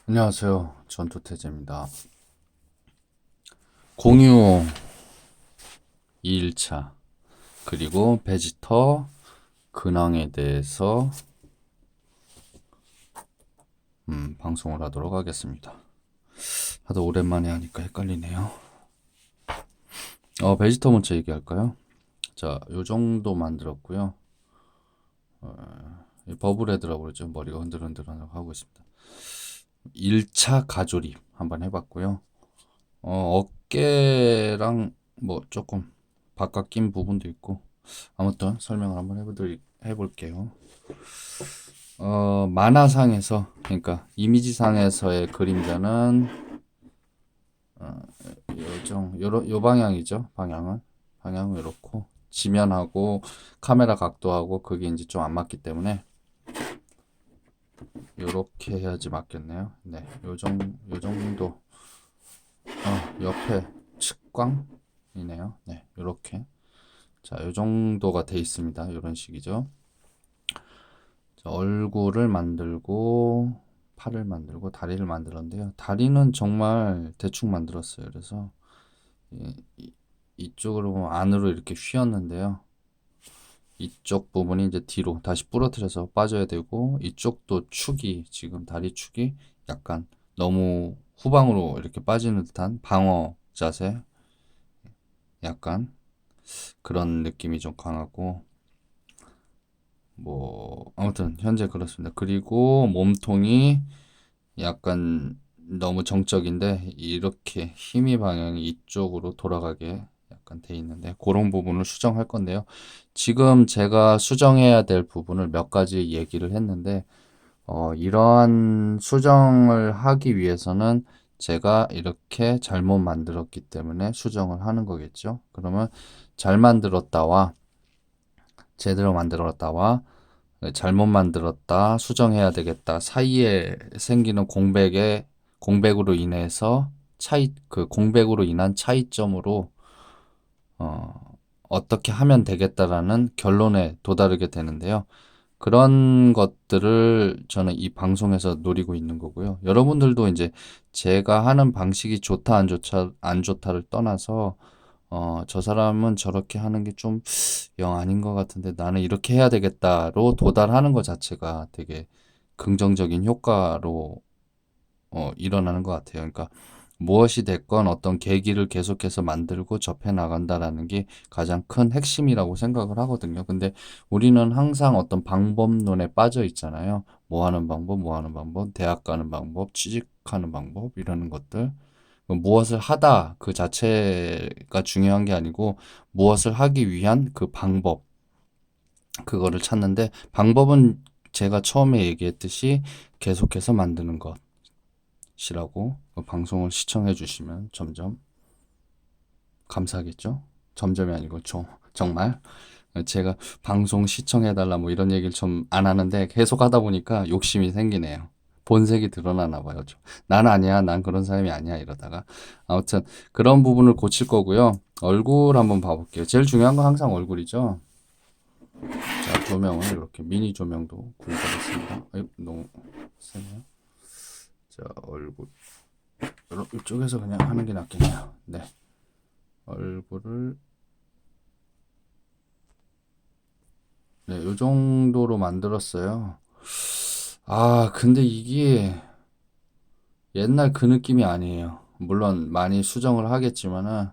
안녕하세요. 전투태제입니다. 공유 2일차 그리고 베지터 근황에 대해서 방송을 하도록 하겠습니다. 하도 오랜만에 하니까 헷갈리네요. 베지터 먼저 얘기할까요? 자, 요 정도 만들었고요. 버블헤드라고 그러죠. 머리가 흔들흔들 하고 있습니다. 1차 가조립 한번 해봤고요. 어깨랑 뭐 조금 바깥 낀 부분도 있고 아무튼 설명을 한번 해볼게요. 만화상에서 그러니까 이미지상에서의 그림자는 요 방향이죠. 방향은 이렇고 지면하고 카메라 각도하고 그게 이제 좀 안 맞기 때문에 요렇게 해야지 맞겠네요. 네, 요 정도 옆에 측광이네요. 네, 요렇게 자, 요 정도가 돼 있습니다. 요런 식이죠. 자, 얼굴을 만들고 팔을 만들고 다리를 만들었는데요. 다리는 정말 대충 만들었어요. 그래서 이쪽으로 보면 안으로 이렇게 휘었는데요. 이쪽 부분이 이제 뒤로 다시 부러뜨려서 빠져야 되고 이쪽도 축이 지금 다리 축이 약간 너무 후방으로 이렇게 빠지는 듯한 방어 자세 약간 그런 느낌이 좀 강하고 뭐 아무튼 현재 그렇습니다. 그리고 몸통이 약간 너무 정적인데 이렇게 힘이 방향이 이쪽으로 돌아가게 약간 돼 있는데 그런 부분을 수정할 건데요. 지금 제가 수정해야 될 부분을 몇 가지 얘기를 했는데 이러한 수정을 하기 위해서는 제가 이렇게 잘못 만들었기 때문에 수정을 하는 거겠죠. 그러면 잘 만들었다와 제대로 만들었다와 잘못 만들었다, 수정해야 되겠다 사이에 생기는 공백으로 인해서 그 공백으로 인한 차이점으로 어떻게 하면 되겠다라는 결론에 도달하게 되는데요. 그런 것들을 저는 이 방송에서 노리고 있는 거고요. 여러분들도 이제 제가 하는 방식이 좋다, 안 좋다를 떠나서 저 사람은 저렇게 하는 게 좀 영 아닌 것 같은데 나는 이렇게 해야 되겠다로 도달하는 것 자체가 되게 긍정적인 효과로 일어나는 것 같아요. 그러니까 무엇이 됐건 어떤 계기를 계속해서 만들고 접해 나간다라는 게 가장 큰 핵심이라고 생각을 하거든요. 근데 우리는 항상 어떤 방법론에 빠져 있잖아요. 뭐 하는 방법, 뭐 하는 방법, 대학 가는 방법, 취직하는 방법, 이러는 것들. 무엇을 하다 그 자체가 중요한 게 아니고 무엇을 하기 위한 그 방법, 그거를 찾는데 방법은 제가 처음에 얘기했듯이 계속해서 만드는 것이라고 방송을 시청해 주시면 점점 감사하겠죠? 점점이 아니고 정말 제가 방송 시청해달라 뭐 이런 얘기를 좀 안 하는데 계속 하다 보니까 욕심이 생기네요. 본색이 드러나나 봐요. 좀. 난 아니야. 난 그런 사람이 아니야. 이러다가. 아무튼 그런 부분을 고칠 거고요. 얼굴 한번 봐볼게요. 제일 중요한 건 항상 얼굴이죠. 자, 조명을 이렇게 미니 조명도 구입하겠습니다. 너무 세네요. 자, 얼굴. 이쪽에서 그냥 하는 게 낫겠네요. 네. 얼굴을 네, 요 정도로 만들었어요. 근데 이게 옛날 그 느낌이 아니에요. 물론 많이 수정을 하겠지만은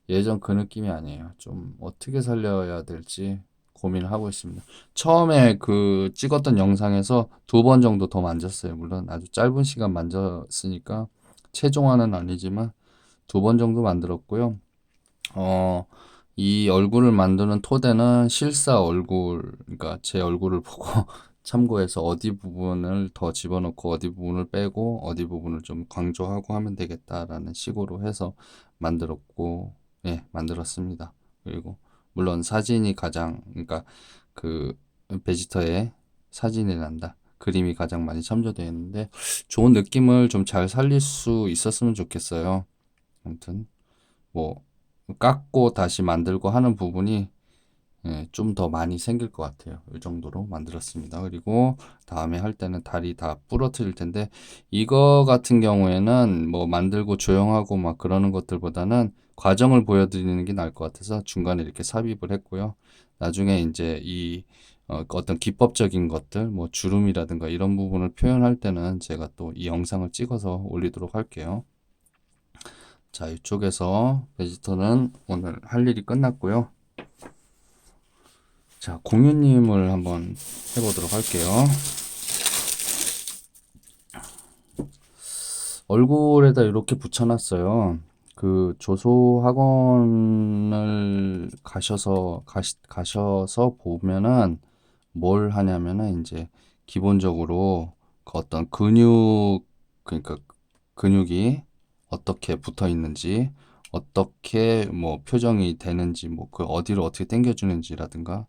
예전 그 느낌이 아니에요. 좀 어떻게 살려야 될지 고민을 하고 있습니다. 처음에 그 찍었던 영상에서 2번 정도 더 만졌어요. 물론 아주 짧은 시간 만졌으니까 최종화는 아니지만 2번 정도 만들었고요. 어, 이 얼굴을 만드는 토대는 실사 얼굴, 그러니까 제 얼굴을 보고 참고해서 어디 부분을 더 집어넣고 어디 부분을 빼고 어디 부분을 좀 강조하고 하면 되겠다라는 식으로 해서 만들었고, 예, 만들었습니다. 그리고 물론 사진이 그러니까 그 베지터의 사진이 난다. 그림이 가장 많이 첨부되어 있는데 좋은 느낌을 좀 잘 살릴 수 있었으면 좋겠어요. 아무튼 뭐 깎고 다시 만들고 하는 부분이 예, 좀 더 많이 생길 것 같아요. 이 정도로 만들었습니다. 그리고 다음에 할 때는 다리 다 부러뜨릴 텐데, 이거 같은 경우에는 뭐 만들고 조형하고 막 그러는 것들보다는 과정을 보여드리는 게 나을 것 같아서 중간에 이렇게 삽입을 했고요. 나중에 이제 이 어떤 기법적인 것들, 뭐 주름이라든가 이런 부분을 표현할 때는 제가 또 이 영상을 찍어서 올리도록 할게요. 자, 이쪽에서 베지터는 오늘 할 일이 끝났고요. 자, 공유님을 한번 해보도록 할게요. 얼굴에다 이렇게 붙여놨어요. 그 조소 학원을 가셔서 보면은 뭘 하냐면은 이제 기본적으로 그 어떤 그러니까 근육이 어떻게 붙어 있는지, 어떻게 뭐 표정이 되는지, 뭐 그 어디를 어떻게 당겨주는지라든가,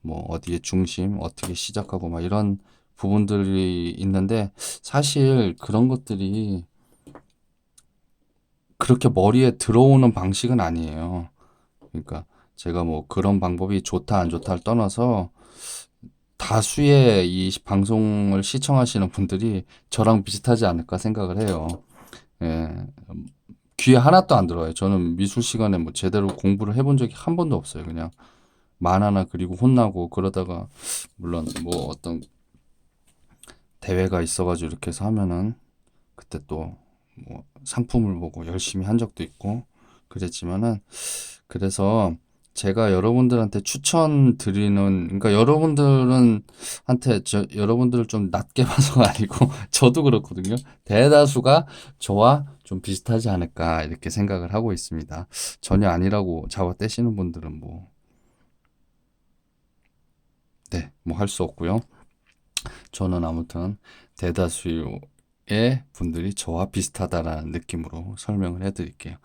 뭐 어디에 중심, 어떻게 시작하고 막 이런 부분들이 있는데 사실 그런 것들이 그렇게 머리에 들어오는 방식은 아니에요. 그러니까 제가 뭐 그런 방법이 좋다 안 좋다를 떠나서 다수의 이 방송을 시청하시는 분들이 저랑 비슷하지 않을까 생각을 해요. 예, 귀에 하나도 안 들어요. 저는 미술 시간에 뭐 제대로 공부를 해본 적이 한 번도 없어요. 그냥 만화나 그리고 혼나고 그러다가 물론 뭐 어떤 대회가 있어가지고 이렇게 해서 하면은 그때 또 뭐 상품을 보고 열심히 한 적도 있고 그랬지만은 그래서 제가 여러분들한테 추천드리는 그러니까 여러분들은 한테 여러분들을 좀 낮게 봐서가 아니고 저도 그렇거든요. 대다수가 저와 좀 비슷하지 않을까 이렇게 생각을 하고 있습니다. 전혀 아니라고 잡아 떼시는 분들은 뭐 네, 뭐 할 수 없고요. 저는 아무튼 대다수의 분들이 저와 비슷하다라는 느낌으로 설명을 해드릴게요.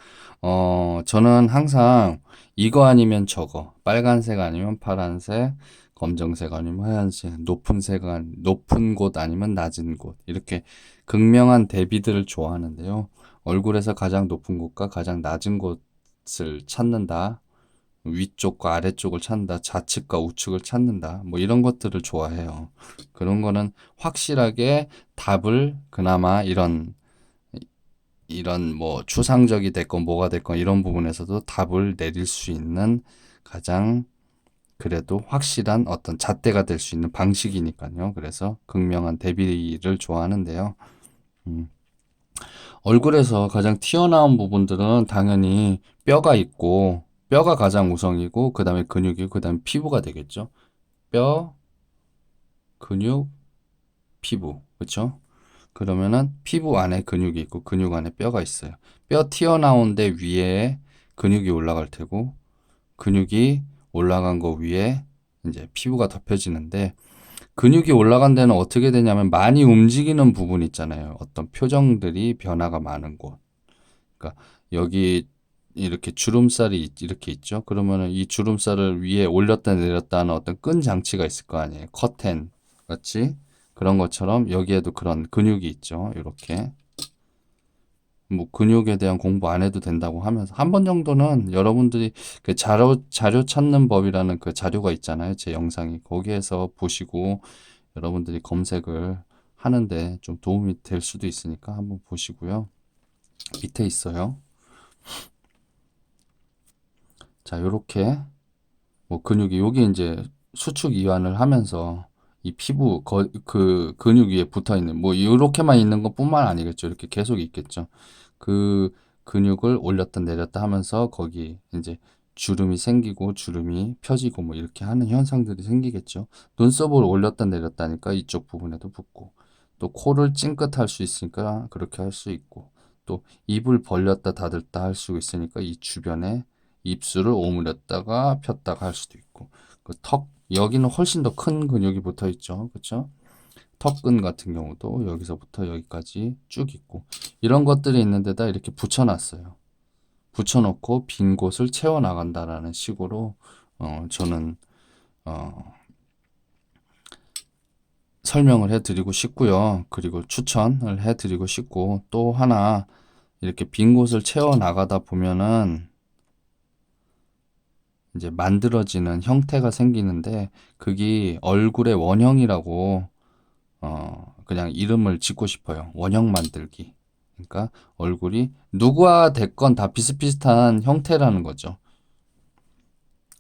저는 항상 이거 아니면 저거, 빨간색 아니면 파란색, 검정색 아니면 하얀색, 높은 곳 아니면 낮은 곳, 이렇게 극명한 대비들을 좋아하는데요. 얼굴에서 가장 높은 곳과 가장 낮은 곳을 찾는다. 위쪽과 아래쪽을 찾는다, 좌측과 우측을 찾는다, 뭐 이런 것들을 좋아해요. 그런 거는 확실하게 답을 그나마 이런 뭐 추상적이 됐건 뭐가 됐건 이런 부분에서도 답을 내릴 수 있는 가장 그래도 확실한 어떤 잣대가 될 수 있는 방식이니까요. 그래서 극명한 대비를 좋아하는데요. 음, 얼굴에서 가장 튀어나온 부분들은 당연히 뼈가 있고 뼈가 가장 우선이고 그 다음에 근육이고 그 다음에 피부가 되겠죠. 뼈, 근육, 피부. 그렇죠? 그러면은 피부 안에 근육이 있고 근육 안에 뼈가 있어요. 뼈 튀어나온 데 위에 근육이 올라갈 테고 근육이 올라간 거 위에 이제 피부가 덮여지는데 근육이 올라간 데는 어떻게 되냐면 많이 움직이는 부분 있잖아요. 어떤 표정들이 변화가 많은 곳. 그러니까 여기 이렇게 주름살이 이렇게 있죠. 그러면은 이 주름살을 위에 올렸다 내렸다 하는 어떤 끈 장치가 있을 거 아니에요. 커튼 같이 그런 것처럼 여기에도 그런 근육이 있죠. 이렇게 뭐 근육에 대한 공부 안 해도 된다고 하면서 한 번 정도는 여러분들이 그 자료 찾는 법이라는 그 자료가 있잖아요. 제 영상이 거기에서 보시고 여러분들이 검색을 하는데 좀 도움이 될 수도 있으니까 한번 보시고요. 밑에 있어요. 자, 요렇게 뭐 근육이 여기 이제 수축 이완을 하면서 이 피부 그 근육 위에 붙어 있는 뭐 이렇게만 있는 것뿐만 아니겠죠. 이렇게 계속 있겠죠. 그 근육을 올렸다 내렸다 하면서 거기 이제 주름이 생기고 주름이 펴지고 뭐 이렇게 하는 현상들이 생기겠죠. 눈썹을 올렸다 내렸다 하니까 이쪽 부분에도 붙고 또 코를 찡긋할 수 있으니까 그렇게 할 수 있고 또 입을 벌렸다 닫았다 할 수 있으니까 이 주변에 입술을 오므렸다가 폈다가 할 수도 있고 그 턱 여기는 훨씬 더 큰 근육이 붙어 있죠. 그렇죠? 턱근 같은 경우도 여기서부터 여기까지 쭉 있고 이런 것들이 있는 데다 이렇게 붙여놨어요. 붙여놓고 빈 곳을 채워 나간다라는 식으로 저는 어, 설명을 해드리고 싶고요. 그리고 추천을 해드리고 싶고 또 하나 이렇게 빈 곳을 채워 나가다 보면은 이제 만들어지는 형태가 생기는데 그게 얼굴의 원형이라고 그냥 이름을 짓고 싶어요. 원형 만들기. 그러니까 얼굴이 누구와 됐건 다 비슷비슷한 형태라는 거죠.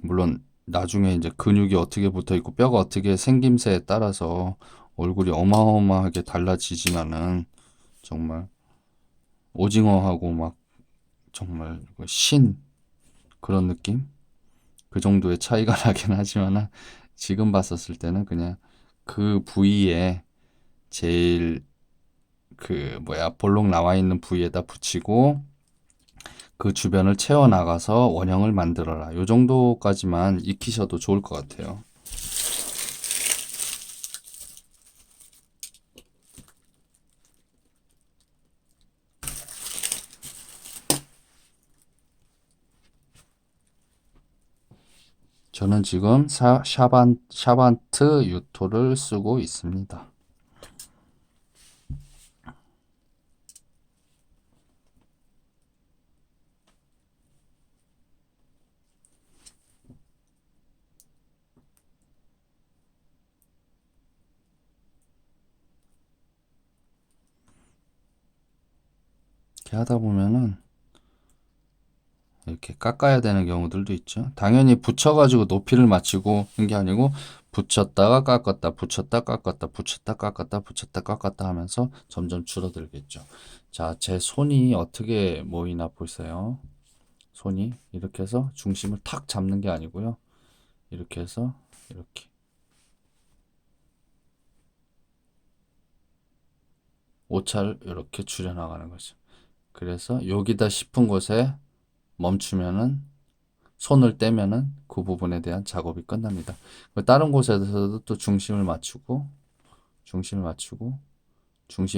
물론 나중에 이제 근육이 어떻게 붙어 있고 뼈가 어떻게 생김새에 따라서 얼굴이 어마어마하게 달라지지만은 정말 오징어하고 막 정말 신 그런 느낌? 그 정도의 차이가 나긴 하지만은 지금 봤었을 때는 그냥 그 부위에 제일 그 뭐야 볼록 나와 있는 부위에다 붙이고 그 주변을 채워 나가서 원형을 만들어라. 요 정도까지만 익히셔도 좋을 것 같아요. 저는 지금 샤반트 유토를 쓰고 있습니다. 이렇게 하다 보면은 이렇게 깎아야 되는 경우들도 있죠. 당연히 붙여가지고 높이를 맞추고 한 게 아니고 붙였다가 깎았다, 붙였다 깎았다, 붙였다 깎았다, 붙였다 깎았다 하면서 점점 줄어들겠죠. 자, 제 손이 어떻게 모이나 보세요. 손이 이렇게 해서 중심을 탁 잡는 게 아니고요. 이렇게 해서 이렇게 오차를 이렇게 줄여나가는 거죠. 그래서 여기다 싶은 곳에 멈추면은 손을 떼면은 그 부분에 대한 작업이 끝납니다. 다른 곳에서도 또 중심을 맞추고, 중심이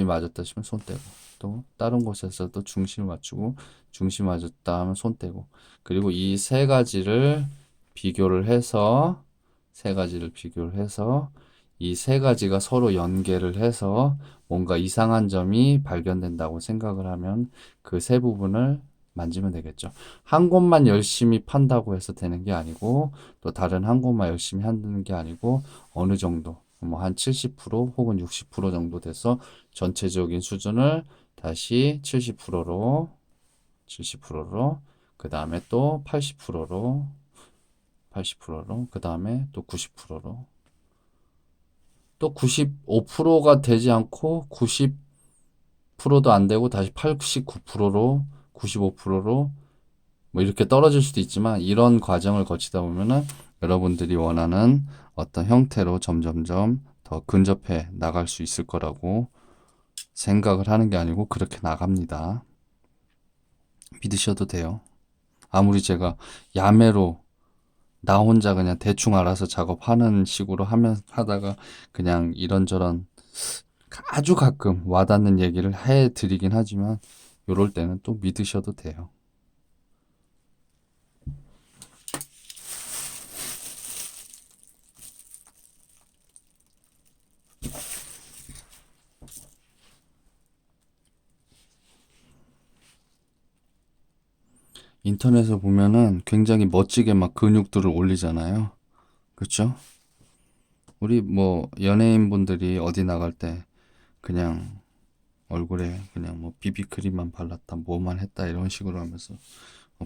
맞았다 싶으면 손 떼고, 또 다른 곳에서도 중심을 맞추고, 중심이 맞았다 하면 손 떼고, 그리고 이 세 가지를 비교를 해서, 세 가지를 비교를 해서, 이 세 가지가 서로 연계를 해서 뭔가 이상한 점이 발견된다고 생각을 하면 그 세 부분을 만지면 되겠죠. 한 곳만 열심히 판다고 해서 되는 게 아니고 또 다른 한 곳만 열심히 하는 게 아니고 어느 정도 뭐 한 70% 혹은 60% 정도 돼서 전체적인 수준을 다시 70%로 70%로 그 다음에 또 80%로 80%로 그 다음에 또 90%로 또 95%가 되지 않고 90%도 안 되고 다시 89%로 95%로 뭐 이렇게 떨어질 수도 있지만 이런 과정을 거치다 보면은 여러분들이 원하는 어떤 형태로 점점점 더 근접해 나갈 수 있을 거라고 생각을 하는 게 아니고 그렇게 나갑니다. 믿으셔도 돼요. 아무리 제가 야매로 나 혼자 그냥 대충 알아서 작업하는 식으로 하면 하다가 그냥 이런저런 아주 가끔 와닿는 얘기를 해 드리긴 하지만 요럴 때는 또 믿으셔도 돼요. 인터넷에 보면은 굉장히 멋지게 막 근육들을 올리잖아요. 그렇죠? 우리 뭐 연예인분들이 어디 나갈 때 그냥 얼굴에 그냥 뭐 비비크림만 발랐다 뭐만 했다 이런 식으로 하면서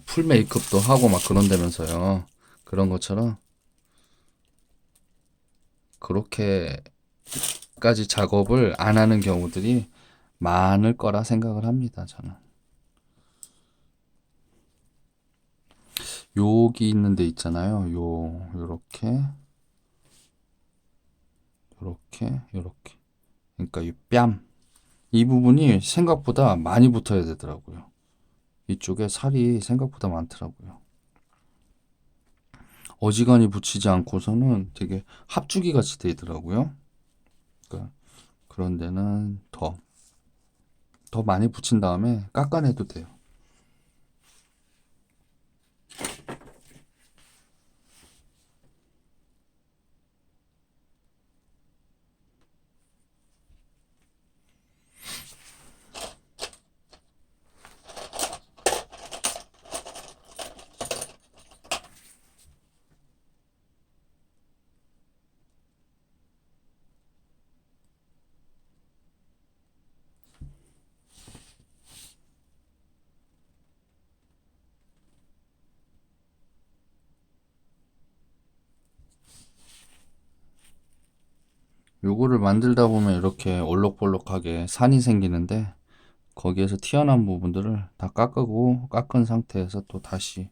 풀 메이크업도 하고 막 그런다면서요. 그런 것처럼 그렇게까지 작업을 안 하는 경우들이 많을 거라 생각을 합니다. 저는. 여기 있는 데 있잖아요. 요렇게 요렇게. 그러니까 이 뺨. 이 부분이 생각보다 많이 붙어야 되더라고요. 이쪽에 살이 생각보다 많더라고요. 어지간히 붙이지 않고서는 되게 합주기 같이 되더라고요. 그러니까 그런 데는 더 많이 붙인 다음에 깎아내도 돼요. 요거를 만들다 보면 이렇게 올록볼록하게 산이 생기는데 거기에서 튀어나온 부분들을 다 깎고 깎은 상태에서 또 다시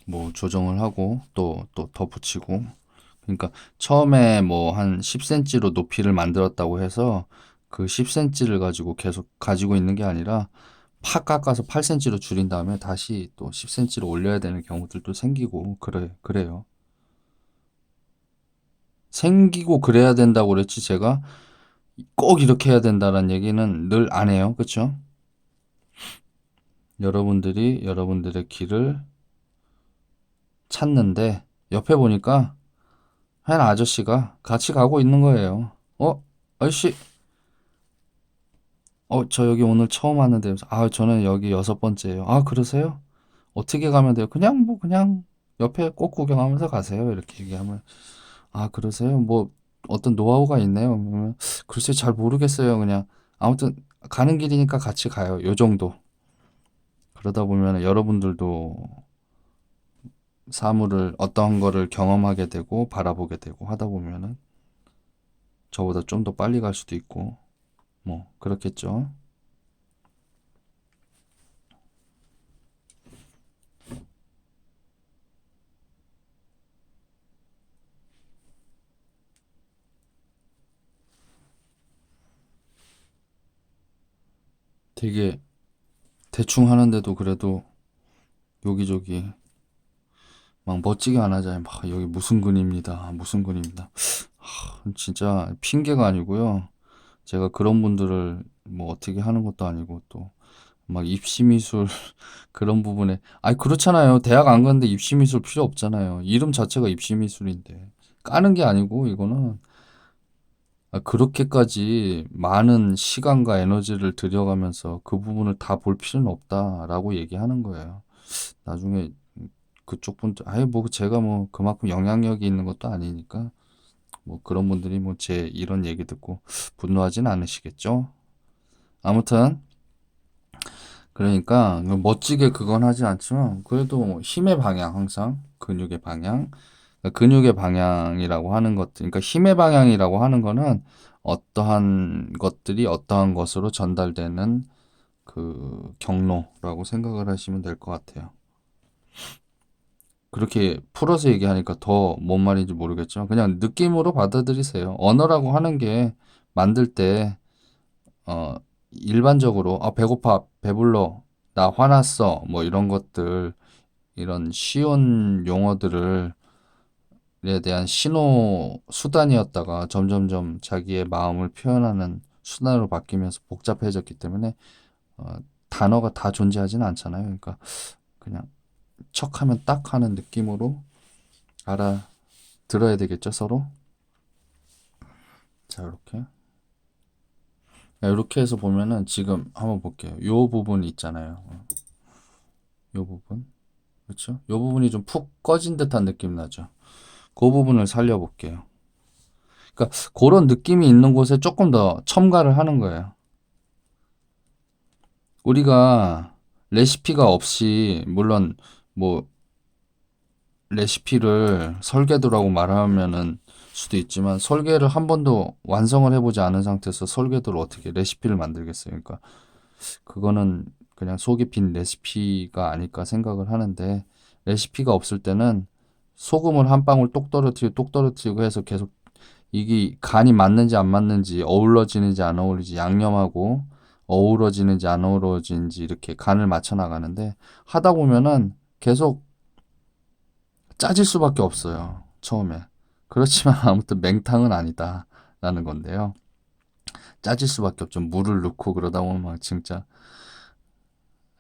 뭐 조정을 하고 또 덧붙이고. 그러니까 처음에 뭐 한 10cm로 높이를 만들었다고 해서 그 10cm를 가지고 계속 가지고 있는 게 아니라 팍 깎아서 8cm로 줄인 다음에 다시 또 10cm로 올려야 되는 경우들도 생기고 그래요. 생기고 그래야 된다고 그랬지 제가 꼭 이렇게 해야 된다는 얘기는 늘 안 해요. 그렇죠? 여러분들이 여러분들의 길을 찾는데 옆에 보니까 한 아저씨가 같이 가고 있는 거예요. 아저씨, 저 여기 오늘 처음 왔는데요. 아, 저는 여기 6번째예요. 아, 그러세요? 어떻게 가면 돼요? 그냥 옆에 꽃 구경하면서 가세요. 이렇게 얘기하면, 아, 그러세요? 뭐, 어떤 노하우가 있네요. 그러면, 글쎄, 잘 모르겠어요. 그냥, 아무튼, 가는 길이니까 같이 가요. 요 정도. 그러다 보면 여러분들도 사물을, 어떠한 거를 경험하게 되고, 바라보게 되고 하다 보면은, 저보다 좀 더 빨리 갈 수도 있고, 뭐, 그렇겠죠. 되게 대충 하는데도 그래도 여기저기 막 멋지게 안 하잖아요. 막 여기 무슨 군입니다. 무슨 군입니다. 진짜 핑계가 아니고요. 제가 그런 분들을 뭐 어떻게 하는 것도 아니고 또 막 입시미술 그런 부분에 아니 그렇잖아요. 대학 안 갔는데 입시미술 필요 없잖아요. 이름 자체가 입시미술인데 까는 게 아니고 이거는 그렇게까지 많은 시간과 에너지를 들여가면서 그 부분을 다 볼 필요는 없다라고 얘기하는 거예요. 나중에 그쪽 분들, 아예 뭐 제가 뭐 그만큼 영향력이 있는 것도 아니니까 뭐 그런 분들이 뭐 제 이런 얘기 듣고 분노하진 않으시겠죠? 아무튼 그러니까 멋지게 그건 하지 않지만 그래도 뭐 힘의 방향 항상 근육의 방향 근육의 방향이라고 하는 것 그러니까 힘의 방향이라고 하는 거는 어떠한 것들이 어떠한 것으로 전달되는 그 경로라고 생각을 하시면 될 것 같아요. 그렇게 풀어서 얘기하니까 더 뭔 말인지 모르겠지만 그냥 느낌으로 받아들이세요. 언어라고 하는 게 만들 때 어, 일반적으로 배고파, 배불러, 나 화났어, 뭐 이런 것들 이런 쉬운 용어들을 에 대한 신호 수단이었다가 점점점 자기의 마음을 표현하는 수단으로 바뀌면서 복잡해졌기 때문에 어, 단어가 다 존재하지는 않잖아요. 그러니까 그냥 척하면 딱 하는 느낌으로 알아들어야 되겠죠, 서로. 자, 이렇게 해서 보면은 지금 한번 볼게요. 요 부분 있잖아요. 요 부분. 그렇죠? 요 부분이 좀 푹 꺼진 듯한 느낌 나죠. 그 부분을 살려볼게요. 그러니까 그런 느낌이 있는 곳에 조금 더 첨가를 하는 거예요. 우리가 레시피가 없이 물론 뭐 레시피를 설계도라고 말하면은 수도 있지만 설계를 한 번도 완성을 해보지 않은 상태에서 설계도를 어떻게 레시피를 만들겠어요. 그러니까 그거는 그냥 속이 빈 레시피가 아닐까 생각을 하는데 레시피가 없을 때는 소금을 한 방울 똑 떨어뜨리고 해서 계속 이게 간이 맞는지 안 맞는지 어우러지는지 안 어우러지는지 양념하고 어우러지는지 안 어우러지는지 이렇게 간을 맞춰 나가는데 하다 보면은 계속 짜질 수밖에 없어요. 처음에. 그렇지만 아무튼 맹탕은 아니다라는 건데요. 짜질 수밖에 없죠. 물을 넣고 그러다 보면 막 진짜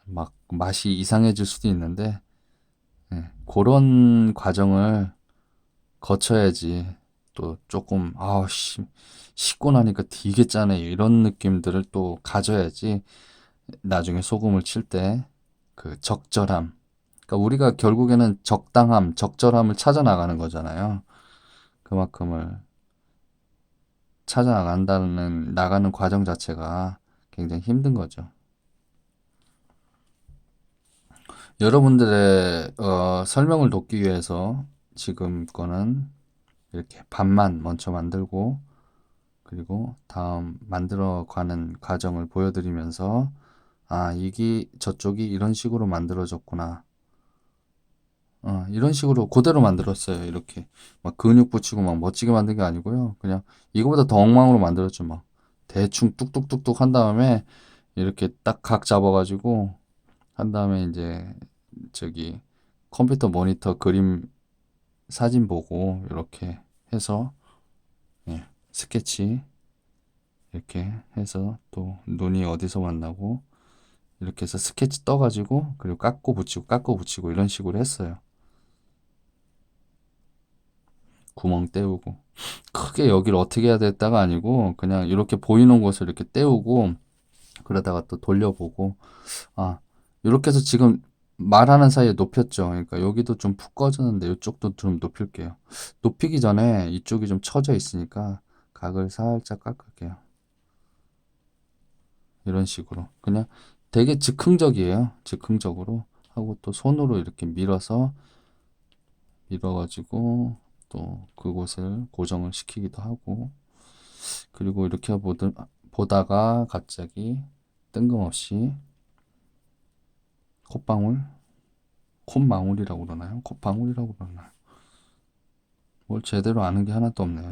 막 맛이 이상해질 수도 있는데 그런 과정을 거쳐야지 또 조금 씻고 나니까 되게 짜네 이런 느낌들을 또 가져야지 나중에 소금을 칠 때 그 적절함 그러니까 우리가 결국에는 적당함 적절함을 찾아 나가는 거잖아요. 그만큼을 찾아 나가는 과정 자체가 굉장히 힘든 거죠. 여러분들의 설명을 돕기 위해서 지금 거는 이렇게 반만 먼저 만들고 그리고 다음 만들어가는 과정을 보여드리면서 아, 이게 저쪽이 이런 식으로 만들어졌구나. 이런 식으로 그대로 만들었어요. 이렇게 막 근육 붙이고 막 멋지게 만든 게 아니고요. 그냥 이거보다 더 엉망으로 만들었죠. 막 대충 뚝뚝뚝뚝 한 다음에 이렇게 딱 각 잡아가지고 한 다음에 이제 저기 컴퓨터 모니터 그림 사진 보고 이렇게 해서 예, 스케치 이렇게 해서 또 눈이 어디서 만나고 이렇게 해서 스케치 떠가지고 그리고 깎고 붙이고 이런 식으로 했어요. 구멍 때우고 크게 여기를 어떻게 해야 됐다가 아니고 그냥 이렇게 보이는 곳을 이렇게 때우고 그러다가 또 돌려보고 아 이렇게 해서 지금 말하는 사이에 높였죠. 그러니까 여기도 좀 푹 꺼졌는데 이쪽도 좀 높일게요. 높이기 전에 이쪽이 좀 처져 있으니까 각을 살짝 깎을게요. 이런 식으로 그냥 되게 즉흥적이에요. 즉흥적으로 하고 또 손으로 이렇게 밀어가지고 또 그곳을 고정을 시키기도 하고 그리고 이렇게 보다가 갑자기 뜬금없이 콧방울, 콧망울이라고 그러나요? 콧방울이라고 그러나요? 뭘 제대로 아는 게 하나도 없네요.